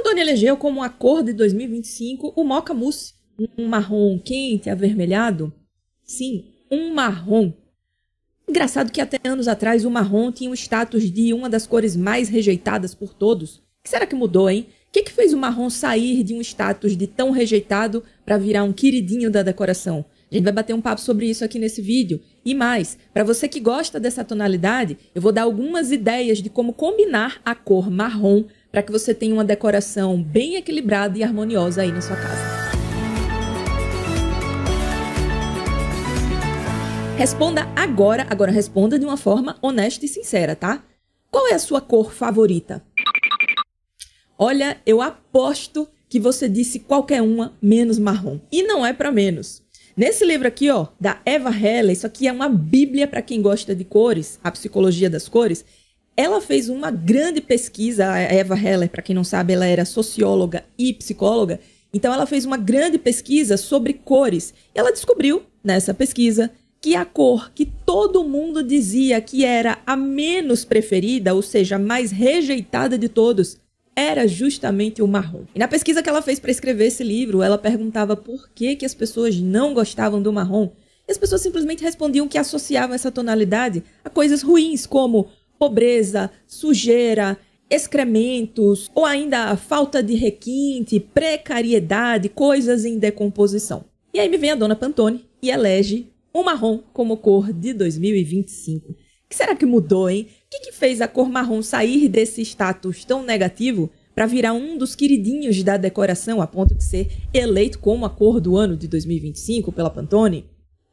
Pantone elegeu como a cor de 2025 o Mocha Mousse, um marrom quente, avermelhado. Sim, um marrom. Engraçado que até anos atrás o marrom tinha o status de uma das cores mais rejeitadas por todos. O que será que mudou, hein? O que fez o marrom sair de um status de tão rejeitado para virar um queridinho da decoração? A gente vai bater um papo sobre isso aqui nesse vídeo. E mais, para você que gosta dessa tonalidade, eu vou dar algumas ideias de como combinar a cor marrom para que você tenha uma decoração bem equilibrada e harmoniosa aí na sua casa. Responda agora responda de uma forma honesta e sincera, tá? Qual é a sua cor favorita? Olha, eu aposto que você disse qualquer uma menos marrom. E não é para menos. Nesse livro aqui, ó, da Eva Heller, isso aqui é uma bíblia para quem gosta de cores, a psicologia das cores. Ela fez uma grande pesquisa, a Eva Heller, para quem não sabe, ela era socióloga e psicóloga. Então ela fez uma grande pesquisa sobre cores. E ela descobriu, nessa pesquisa, que a cor que todo mundo dizia que era a menos preferida, ou seja, a mais rejeitada de todos, era justamente o marrom. E na pesquisa que ela fez para escrever esse livro, ela perguntava por que as pessoas não gostavam do marrom. E as pessoas simplesmente respondiam que associavam essa tonalidade a coisas ruins, como pobreza, sujeira, excrementos, ou ainda a falta de requinte, precariedade, coisas em decomposição. E aí me vem a dona Pantone e elege o marrom como cor de 2025. O que será que mudou, hein? O que fez a cor marrom sair desse status tão negativo para virar um dos queridinhos da decoração a ponto de ser eleito como a cor do ano de 2025 pela Pantone?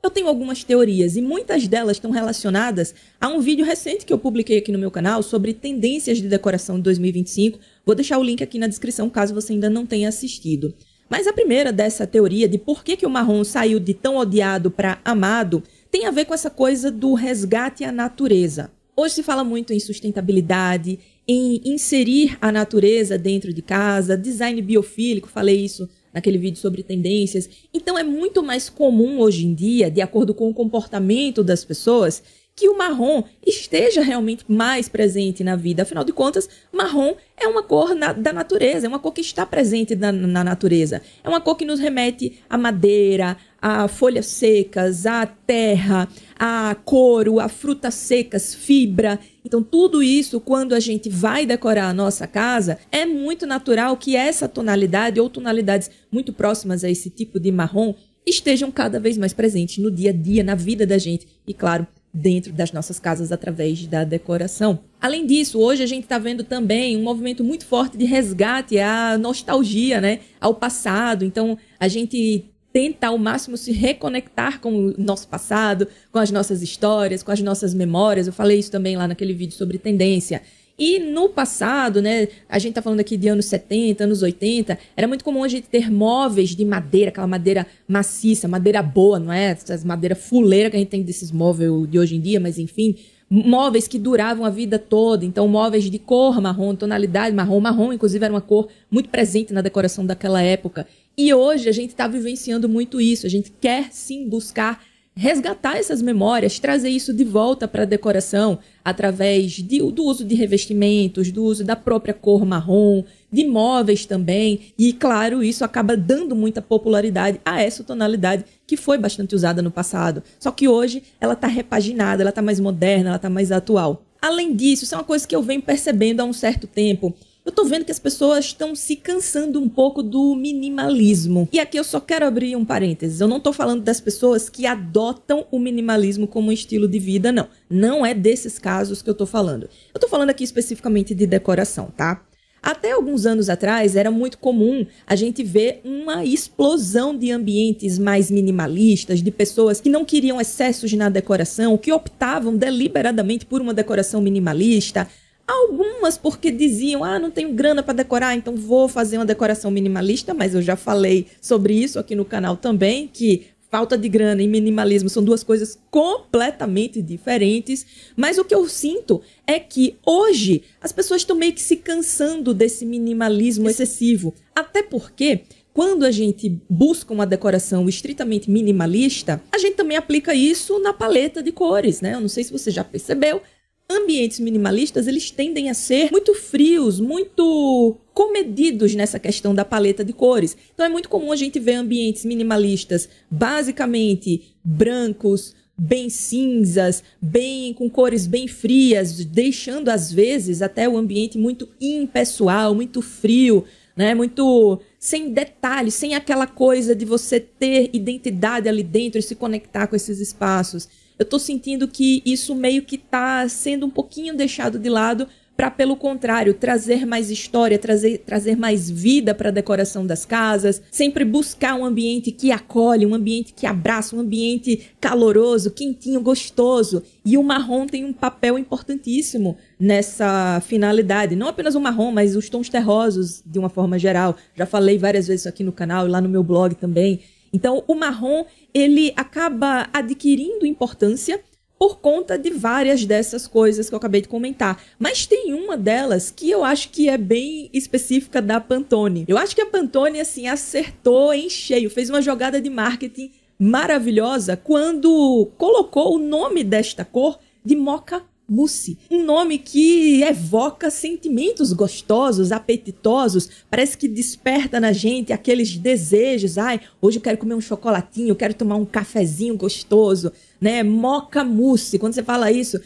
Eu tenho algumas teorias e muitas delas estão relacionadas a um vídeo recente que eu publiquei aqui no meu canal sobre tendências de decoração de 2025. Vou deixar o link aqui na descrição caso você ainda não tenha assistido. Mas a primeira dessa teoria de por que o marrom saiu de tão odiado para amado tem a ver com essa coisa do resgate à natureza. Hoje se fala muito em sustentabilidade, em inserir a natureza dentro de casa, design biofílico, falei isso naquele vídeo sobre tendências. Então é muito mais comum hoje em dia, de acordo com o comportamento das pessoas, que o marrom esteja realmente mais presente na vida. Afinal de contas, marrom é uma cor da natureza, é uma cor que está presente na natureza. É uma cor que nos remete à madeira, a folhas secas, à terra, a couro, a frutas secas, fibra. Então tudo isso, quando a gente vai decorar a nossa casa, é muito natural que essa tonalidade ou tonalidades muito próximas a esse tipo de marrom estejam cada vez mais presentes no dia a dia, na vida da gente. E claro, dentro das nossas casas através da decoração. Além disso, hoje a gente está vendo também um movimento muito forte de resgate à nostalgia, né? Ao passado. Então, a gente tenta ao máximo se reconectar com o nosso passado, com as nossas histórias, com as nossas memórias. Eu falei isso também lá naquele vídeo sobre tendência. E no passado, né, a gente tá falando aqui de anos 70, anos 80, era muito comum a gente ter móveis de madeira, aquela madeira maciça, madeira boa, não é? Essas madeira fuleira que a gente tem desses móveis de hoje em dia, mas enfim, móveis que duravam a vida toda. Então, móveis de cor marrom, tonalidade marrom. Marrom, inclusive, era uma cor muito presente na decoração daquela época. E hoje a gente está vivenciando muito isso. A gente quer sim buscar resgatar essas memórias, trazer isso de volta para a decoração através do uso de revestimentos, do uso da própria cor marrom, de móveis também. E, claro, isso acaba dando muita popularidade a essa tonalidade que foi bastante usada no passado. Só que hoje ela está repaginada, ela está mais moderna, ela está mais atual. Além disso, isso é uma coisa que eu venho percebendo há um certo tempo. Eu tô vendo que as pessoas estão se cansando um pouco do minimalismo. E aqui eu só quero abrir um parênteses. Eu não tô falando das pessoas que adotam o minimalismo como estilo de vida, não. Não é desses casos que eu tô falando. Eu tô falando aqui especificamente de decoração, tá? Até alguns anos atrás, era muito comum a gente ver uma explosão de ambientes mais minimalistas, de pessoas que não queriam excessos na decoração, que optavam deliberadamente por uma decoração minimalista. Algumas porque diziam, não tenho grana para decorar, então vou fazer uma decoração minimalista, mas eu já falei sobre isso aqui no canal também, que falta de grana e minimalismo são duas coisas completamente diferentes. Mas o que eu sinto é que hoje as pessoas estão meio que se cansando desse minimalismo excessivo. Até porque quando a gente busca uma decoração estritamente minimalista, a gente também aplica isso na paleta de cores, né? Eu não sei se você já percebeu, ambientes minimalistas, eles tendem a ser muito frios, muito comedidos nessa questão da paleta de cores. Então é muito comum a gente ver ambientes minimalistas basicamente brancos, bem cinzas, bem com cores bem frias, deixando às vezes até o ambiente muito impessoal, muito frio, né? Muito sem detalhes, sem aquela coisa de você ter identidade ali dentro e se conectar com esses espaços. Eu tô sentindo que isso meio que tá sendo um pouquinho deixado de lado para, pelo contrário, trazer mais história, trazer mais vida para a decoração das casas, sempre buscar um ambiente que acolhe, um ambiente que abraça, um ambiente caloroso, quentinho, gostoso. E o marrom tem um papel importantíssimo nessa finalidade. Não apenas o marrom, mas os tons terrosos de uma forma geral. Já falei várias vezes isso aqui no canal e lá no meu blog também. Então, o marrom, ele acaba adquirindo importância por conta de várias dessas coisas que eu acabei de comentar. Mas tem uma delas que eu acho que é bem específica da Pantone. Eu acho que a Pantone, assim, acertou em cheio, fez uma jogada de marketing maravilhosa quando colocou o nome desta cor de Mocha Mousse. Um nome que evoca sentimentos gostosos, apetitosos, parece que desperta na gente aqueles desejos. Ai, hoje eu quero comer um chocolatinho, eu quero tomar um cafezinho gostoso, né? Mocha Mousse, quando você fala isso,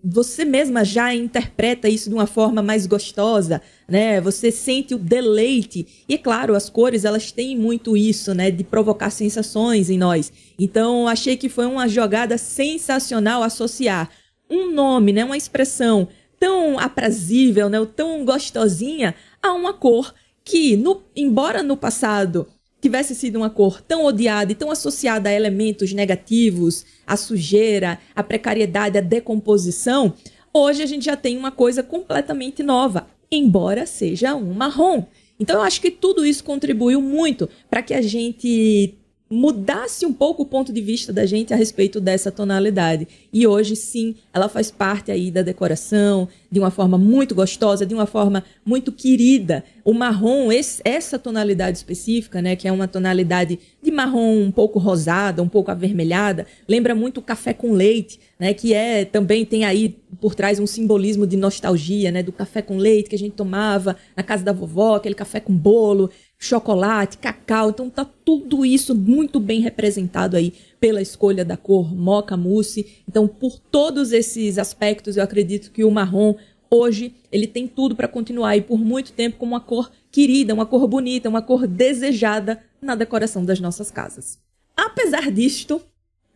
você mesma já interpreta isso de uma forma mais gostosa, né? Você sente o deleite. E é claro, as cores, elas têm muito isso, né? De provocar sensações em nós. Então, achei que foi uma jogada sensacional associar um nome, né, uma expressão tão aprazível, né, tão gostosinha, a uma cor que, embora no passado tivesse sido uma cor tão odiada e tão associada a elementos negativos, a sujeira, a precariedade, a decomposição, hoje a gente já tem uma coisa completamente nova, embora seja um marrom. Então eu acho que tudo isso contribuiu muito para que a gente mudasse um pouco o ponto de vista da gente a respeito dessa tonalidade. E hoje, sim, ela faz parte aí da decoração, de uma forma muito gostosa, de uma forma muito querida. O marrom, essa tonalidade específica, né, que é uma tonalidade de marrom um pouco rosada, um pouco avermelhada, lembra muito o café com leite, né, que também tem aí por trás um simbolismo de nostalgia, né, do café com leite que a gente tomava na casa da vovó, aquele café com bolo, chocolate, cacau. Então tá tudo isso muito bem representado aí pela escolha da cor Mocha Mousse. Então, por todos esses aspectos, eu acredito que o marrom hoje ele tem tudo para continuar aí por muito tempo como uma cor querida, uma cor bonita, uma cor desejada na decoração das nossas casas. Apesar disto,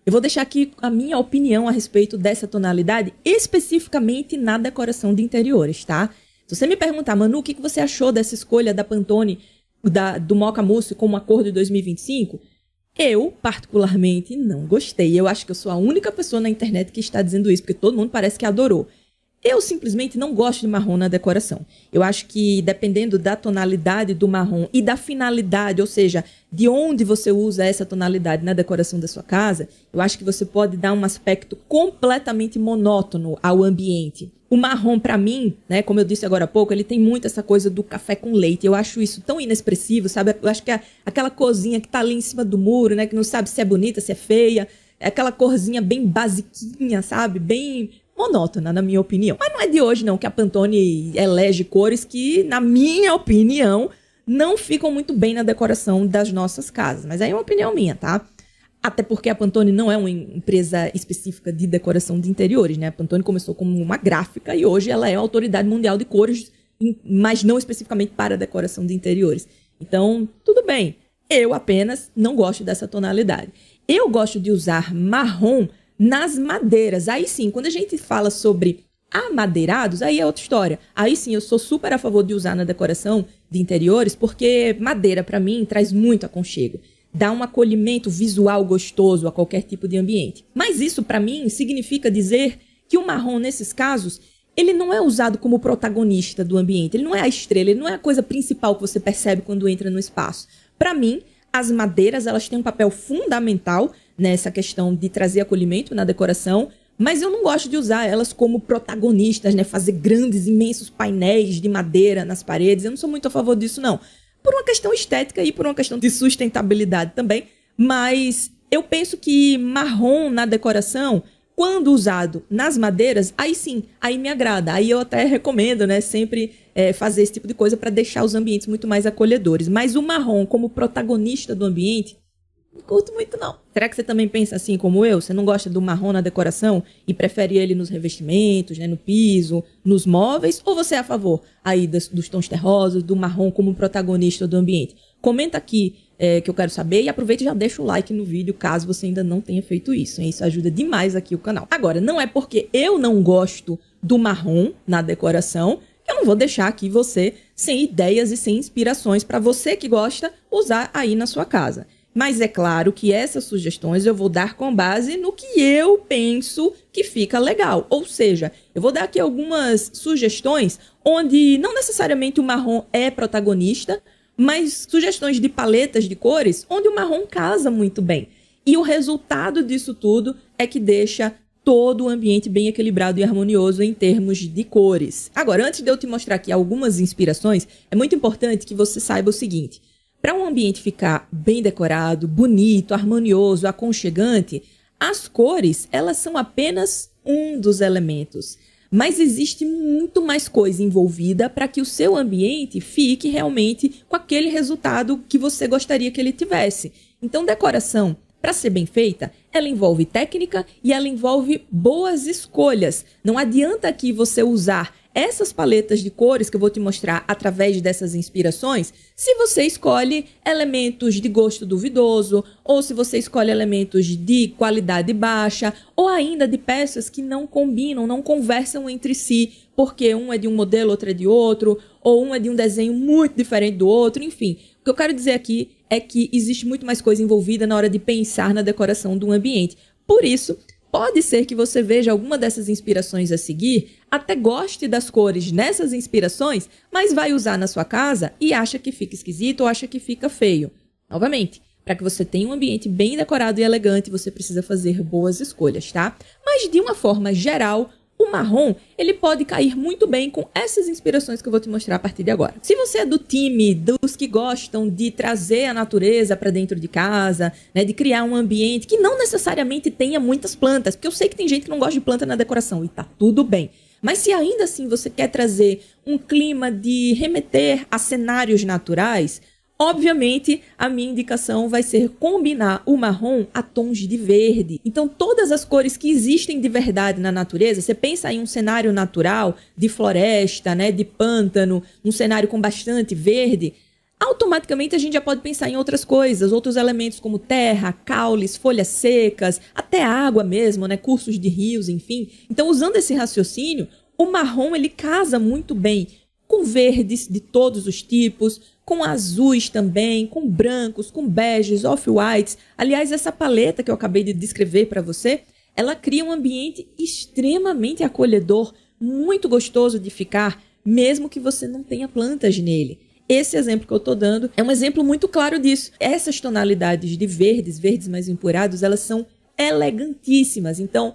eu vou deixar aqui a minha opinião a respeito dessa tonalidade, especificamente na decoração de interiores, tá? Se você me perguntar, Manu, o que você achou dessa escolha da Pantone do Mocha Mousse como a cor de 2025, eu, particularmente, não gostei. Eu acho que eu sou a única pessoa na internet que está dizendo isso, porque todo mundo parece que adorou. Eu simplesmente não gosto de marrom na decoração. Eu acho que, dependendo da tonalidade do marrom e da finalidade, ou seja, de onde você usa essa tonalidade na decoração da sua casa, eu acho que você pode dar um aspecto completamente monótono ao ambiente. O marrom, para mim, né, como eu disse agora há pouco, ele tem muito essa coisa do café com leite. Eu acho isso tão inexpressivo, sabe? Eu acho que é aquela corzinha que tá ali em cima do muro, né, que não sabe se é bonita, se é feia. É aquela corzinha bem basiquinha, sabe? Bem monótona, na minha opinião. Mas não é de hoje, não, que a Pantone elege cores que, na minha opinião, não ficam muito bem na decoração das nossas casas. Mas aí é uma opinião minha, tá? Até porque a Pantone não é uma empresa específica de decoração de interiores, né? A Pantone começou como uma gráfica e hoje ela é a autoridade mundial de cores, mas não especificamente para a decoração de interiores. Então, tudo bem. Eu apenas não gosto dessa tonalidade. Eu gosto de usar marrom nas madeiras. Aí sim, quando a gente fala sobre amadeirados, aí é outra história. Aí sim, eu sou super a favor de usar na decoração de interiores, porque madeira, para mim, traz muito aconchego. Dá um acolhimento visual gostoso a qualquer tipo de ambiente. Mas isso, para mim, significa dizer que o marrom, nesses casos, ele não é usado como protagonista do ambiente. Ele não é a estrela, ele não é a coisa principal que você percebe quando entra no espaço. Para mim, as madeiras, elas têm um papel fundamental nessa questão de trazer acolhimento na decoração, mas eu não gosto de usar elas como protagonistas, né? Fazer grandes, imensos painéis de madeira nas paredes. Eu não sou muito a favor disso, não. Por uma questão estética e por uma questão de sustentabilidade também. Mas eu penso que marrom na decoração Quando usado nas madeiras, aí sim, aí me agrada. Aí eu até recomendo, né, sempre fazer esse tipo de coisa para deixar os ambientes muito mais acolhedores. Mas o marrom como protagonista do ambiente, não curto muito não. Será que você também pensa assim como eu? Você não gosta do marrom na decoração e prefere ele nos revestimentos, né, no piso, nos móveis? Ou você é a favor aí dos tons terrosos, do marrom como protagonista do ambiente? Comenta aqui que eu quero saber e aproveita e já deixa o like no vídeo caso você ainda não tenha feito isso, hein? Isso ajuda demais aqui o canal. Agora, não é porque eu não gosto do marrom na decoração que eu não vou deixar aqui você sem ideias e sem inspirações para você que gosta usar aí na sua casa. Mas é claro que essas sugestões eu vou dar com base no que eu penso que fica legal. Ou seja, eu vou dar aqui algumas sugestões onde não necessariamente o marrom é protagonista, mas sugestões de paletas de cores onde o marrom casa muito bem. E o resultado disso tudo é que deixa todo o ambiente bem equilibrado e harmonioso em termos de cores. Agora, antes de eu te mostrar aqui algumas inspirações, é muito importante que você saiba o seguinte. Para um ambiente ficar bem decorado, bonito, harmonioso, aconchegante, as cores, elas são apenas um dos elementos. Mas existe muito mais coisa envolvida para que o seu ambiente fique realmente com aquele resultado que você gostaria que ele tivesse. Então, decoração, para ser bem feita, ela envolve técnica e ela envolve boas escolhas. Não adianta aqui você usar essas paletas de cores que eu vou te mostrar através dessas inspirações, se você escolhe elementos de gosto duvidoso, ou se você escolhe elementos de qualidade baixa, ou ainda de peças que não combinam, não conversam entre si, porque um é de um modelo, outro é de outro, ou um é de um desenho muito diferente do outro, enfim. O que eu quero dizer aqui é que existe muito mais coisa envolvida na hora de pensar na decoração do ambiente. Por isso, pode ser que você veja alguma dessas inspirações a seguir, até goste das cores nessas inspirações, mas vai usar na sua casa e acha que fica esquisito ou acha que fica feio. Novamente, para que você tenha um ambiente bem decorado e elegante, você precisa fazer boas escolhas, tá? Mas de uma forma geral, o marrom, ele pode cair muito bem com essas inspirações que eu vou te mostrar a partir de agora. Se você é do time dos que gostam de trazer a natureza para dentro de casa, né, de criar um ambiente que não necessariamente tenha muitas plantas, porque eu sei que tem gente que não gosta de planta na decoração e tá tudo bem. Mas se ainda assim você quer trazer um clima de remeter a cenários naturais, obviamente, a minha indicação vai ser combinar o marrom a tons de verde. Então, todas as cores que existem de verdade na natureza, você pensa em um cenário natural de floresta, né, de pântano, um cenário com bastante verde, automaticamente a gente já pode pensar em outras coisas, outros elementos como terra, caules, folhas secas, até água mesmo, né, cursos de rios, enfim. Então, usando esse raciocínio, o marrom ele casa muito bem com verdes de todos os tipos, com azuis também, com brancos, com beges, off-whites. Aliás, essa paleta que eu acabei de descrever para você, ela cria um ambiente extremamente acolhedor, muito gostoso de ficar, mesmo que você não tenha plantas nele. Esse exemplo que eu estou dando é um exemplo muito claro disso. Essas tonalidades de verdes, verdes mais empurados, elas são elegantíssimas. Então,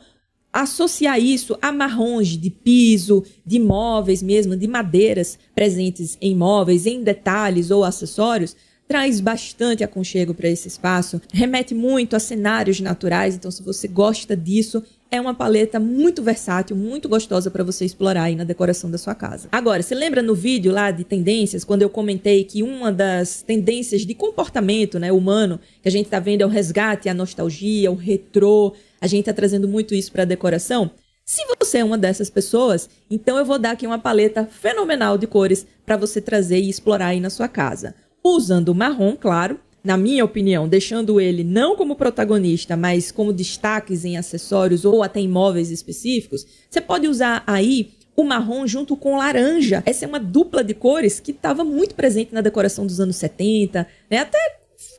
associar isso a marrons de piso, de móveis mesmo, de madeiras presentes em móveis, em detalhes ou acessórios, traz bastante aconchego para esse espaço, remete muito a cenários naturais, então se você gosta disso, é uma paleta muito versátil, muito gostosa para você explorar aí na decoração da sua casa. Agora, você lembra no vídeo lá de tendências, quando eu comentei que uma das tendências de comportamento, né, humano que a gente está vendo é o resgate, a nostalgia, o retrô, a gente está trazendo muito isso para a decoração? Se você é uma dessas pessoas, então eu vou dar aqui uma paleta fenomenal de cores para você trazer e explorar aí na sua casa. Usando o marrom, claro, na minha opinião, deixando ele não como protagonista, mas como destaques em acessórios ou até em móveis específicos, você pode usar aí o marrom junto com laranja. Essa é uma dupla de cores que estava muito presente na decoração dos anos 70, né? Até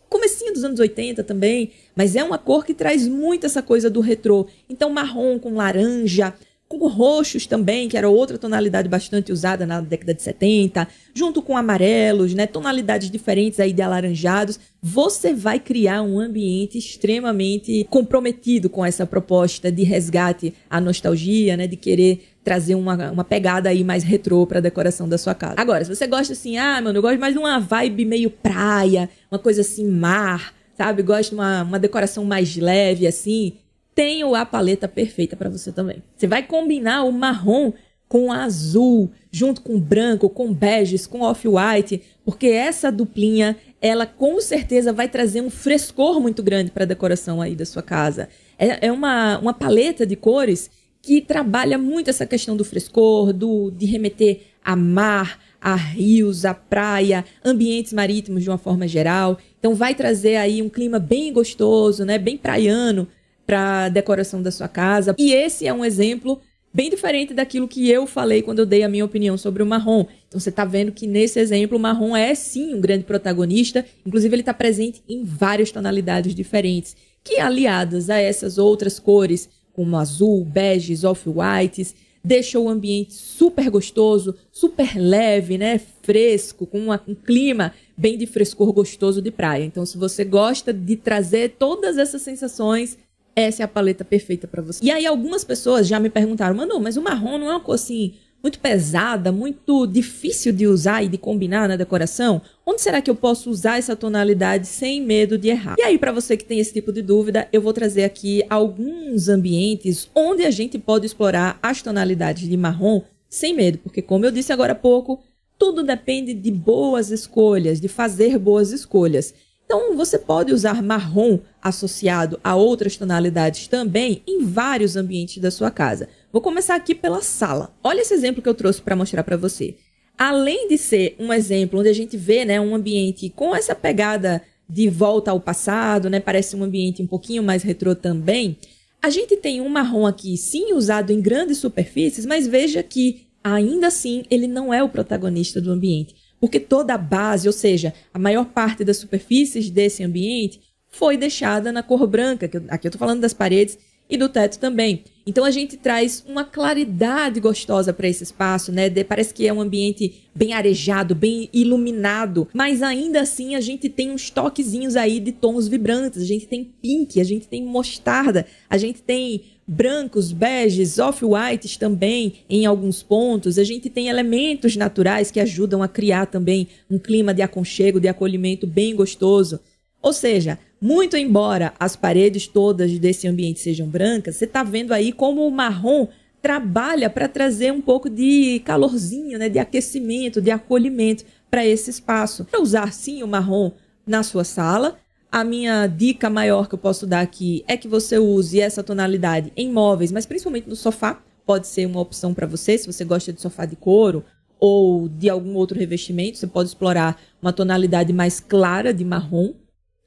comecinho dos anos 80 também, mas é uma cor que traz muito essa coisa do retrô. Então marrom com laranja, com roxos também, que era outra tonalidade bastante usada na década de 70, junto com amarelos, né, tonalidades diferentes aí de alaranjados, você vai criar um ambiente extremamente comprometido com essa proposta de resgate à nostalgia, né, de querer trazer uma pegada aí mais retrô para a decoração da sua casa. Agora, se você gosta assim, mano, eu gosto mais de uma vibe meio praia, uma coisa assim, mar, sabe? Gosto de uma decoração mais leve, assim. tenho a paleta perfeita para você também. Você vai combinar o marrom com azul, junto com branco, com beges, com off-white, porque essa duplinha, ela com certeza vai trazer um frescor muito grande para a decoração aí da sua casa. É uma paleta de cores que trabalha muito essa questão do frescor, de remeter a mar, a rios, a praia, ambientes marítimos de uma forma geral. Então vai trazer aí um clima bem gostoso, né, bem praiano para a decoração da sua casa. E esse é um exemplo bem diferente daquilo que eu falei quando eu dei a minha opinião sobre o marrom. Então você está vendo que nesse exemplo o marrom é sim um grande protagonista, inclusive ele está presente em várias tonalidades diferentes, que aliadas a essas outras cores, como azul, beges, off-whites, deixa o ambiente super gostoso, super leve, né? Fresco, com um clima bem de frescor gostoso de praia. Então se você gosta de trazer todas essas sensações, essa é a paleta perfeita para você. E aí algumas pessoas já me perguntaram, Manu, mas o marrom não é uma cor assim muito pesada, muito difícil de usar e de combinar na decoração? Onde será que eu posso usar essa tonalidade sem medo de errar? E aí, para você que tem esse tipo de dúvida, eu vou trazer aqui alguns ambientes onde a gente pode explorar as tonalidades de marrom sem medo, porque como eu disse agora há pouco, tudo depende de boas escolhas, de fazer boas escolhas. Então, você pode usar marrom associado a outras tonalidades também em vários ambientes da sua casa. Vou começar aqui pela sala. Olha esse exemplo que eu trouxe para mostrar para você. Além de ser um exemplo onde a gente vê, né, um ambiente com essa pegada de volta ao passado, né, parece um ambiente um pouquinho mais retrô também, a gente tem um marrom aqui, sim, usado em grandes superfícies, mas veja que, ainda assim, ele não é o protagonista do ambiente. Porque toda a base, ou seja, a maior parte das superfícies desse ambiente foi deixada na cor branca, que aqui eu estou falando das paredes e do teto também. Então a gente traz uma claridade gostosa para esse espaço, né? Parece que é um ambiente bem arejado, bem iluminado, mas ainda assim a gente tem uns toquezinhos aí de tons vibrantes, a gente tem pink, a gente tem mostarda, a gente tem brancos, beges, off-whites também em alguns pontos, a gente tem elementos naturais que ajudam a criar também um clima de aconchego, de acolhimento bem gostoso. Ou seja, muito embora as paredes todas desse ambiente sejam brancas, você está vendo aí como o marrom trabalha para trazer um pouco de calorzinho, né, de aquecimento, de acolhimento para esse espaço. Para usar sim o marrom na sua sala, a minha dica maior que eu posso dar aqui é que você use essa tonalidade em móveis, mas principalmente no sofá. Pode ser uma opção para você, se você gosta de sofá de couro ou de algum outro revestimento, você pode explorar uma tonalidade mais clara de marrom.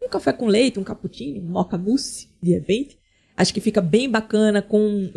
Um café com leite, um cappuccino, um mocha mousse, de repente. Acho que fica bem bacana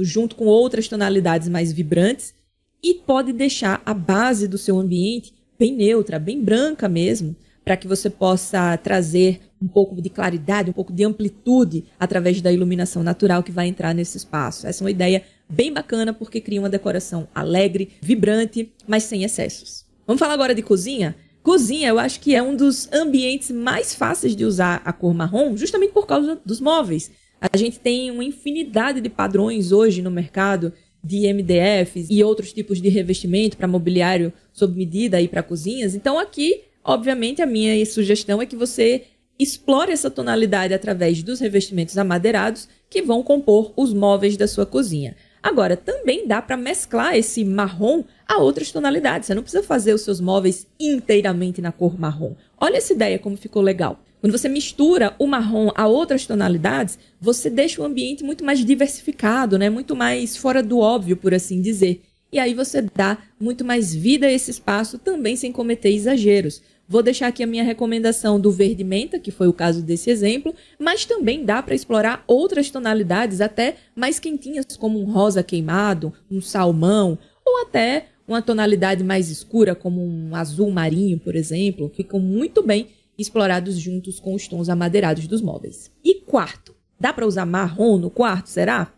junto com outras tonalidades mais vibrantes e pode deixar a base do seu ambiente bem neutra, bem branca mesmo, para que você possa trazer um pouco de claridade, um pouco de amplitude através da iluminação natural que vai entrar nesse espaço. Essa é uma ideia bem bacana porque cria uma decoração alegre, vibrante, mas sem excessos. Vamos falar agora de cozinha? Cozinha, eu acho que é um dos ambientes mais fáceis de usar a cor marrom, justamente por causa dos móveis. A gente tem uma infinidade de padrões hoje no mercado de MDFs e outros tipos de revestimento para mobiliário sob medida aí para cozinhas. Então aqui, obviamente, a minha sugestão é que você explore essa tonalidade através dos revestimentos amadeirados que vão compor os móveis da sua cozinha. Agora, também dá para mesclar esse marrom a outras tonalidades. Você não precisa fazer os seus móveis inteiramente na cor marrom. Olha essa ideia como ficou legal. Quando você mistura o marrom a outras tonalidades, você deixa o ambiente muito mais diversificado, né? Muito mais fora do óbvio, por assim dizer. E aí você dá muito mais vida a esse espaço, também sem cometer exageros. Vou deixar aqui a minha recomendação do verde menta, que foi o caso desse exemplo, mas também dá para explorar outras tonalidades até mais quentinhas, como um rosa queimado, um salmão, ou até uma tonalidade mais escura, como um azul marinho, por exemplo. Ficam muito bem explorados juntos com os tons amadeirados dos móveis. E quarto, dá para usar marrom no quarto, será?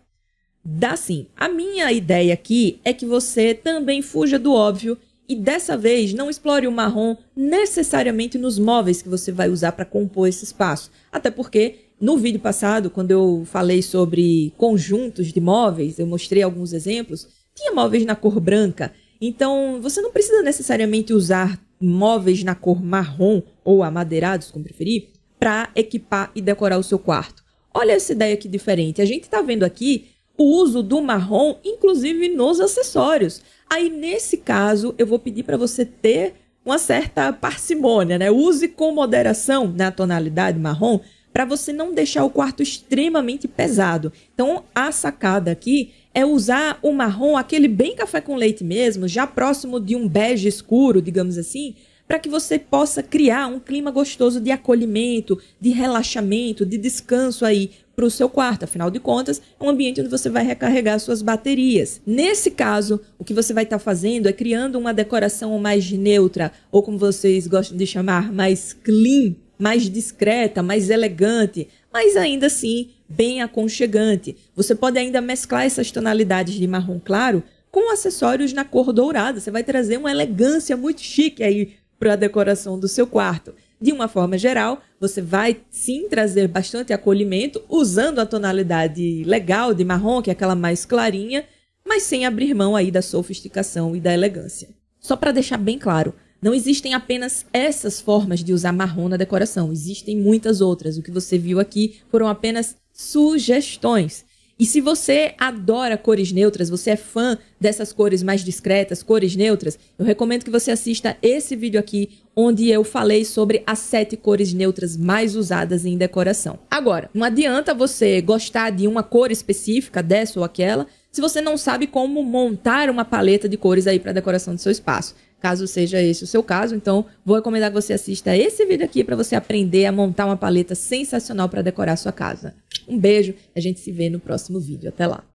Dá sim. A minha ideia aqui é que você também fuja do óbvio e dessa vez não explore o marrom necessariamente nos móveis que você vai usar para compor esse espaço. Até porque no vídeo passado, quando eu falei sobre conjuntos de móveis, eu mostrei alguns exemplos, tinha móveis na cor branca. Então você não precisa necessariamente usar móveis na cor marrom ou amadeirados, como preferir, para equipar e decorar o seu quarto. Olha essa ideia que diferente. A gente está vendo aqui o uso do marrom, inclusive nos acessórios. Aí, nesse caso, eu vou pedir para você ter uma certa parcimônia, né? Use com moderação na tonalidade marrom para você não deixar o quarto extremamente pesado. Então, a sacada aqui é usar o marrom, aquele bem café com leite mesmo, já próximo de um bege escuro, digamos assim, para que você possa criar um clima gostoso de acolhimento, de relaxamento, de descanso aí para o seu quarto. Afinal de contas, é um ambiente onde você vai recarregar suas baterias. Nesse caso, o que você vai estar fazendo é criando uma decoração mais neutra, ou como vocês gostam de chamar, mais clean, mais discreta, mais elegante, mas ainda assim bem aconchegante. Você pode ainda mesclar essas tonalidades de marrom claro com acessórios na cor dourada. Você vai trazer uma elegância muito chique aí para a decoração do seu quarto. De uma forma geral, você vai sim trazer bastante acolhimento usando a tonalidade legal de marrom, que é aquela mais clarinha, mas sem abrir mão aí da sofisticação e da elegância. Só para deixar bem claro, não existem apenas essas formas de usar marrom na decoração, existem muitas outras. O que você viu aqui foram apenas sugestões. E se você adora cores neutras, você é fã dessas cores mais discretas, cores neutras, eu recomendo que você assista esse vídeo aqui, onde eu falei sobre as 7 cores neutras mais usadas em decoração. Agora, não adianta você gostar de uma cor específica, dessa ou aquela, se você não sabe como montar uma paleta de cores aí para a decoração do seu espaço. Caso seja esse o seu caso, então vou recomendar que você assista esse vídeo aqui para você aprender a montar uma paleta sensacional para decorar a sua casa. Um beijo, a gente se vê no próximo vídeo. Até lá!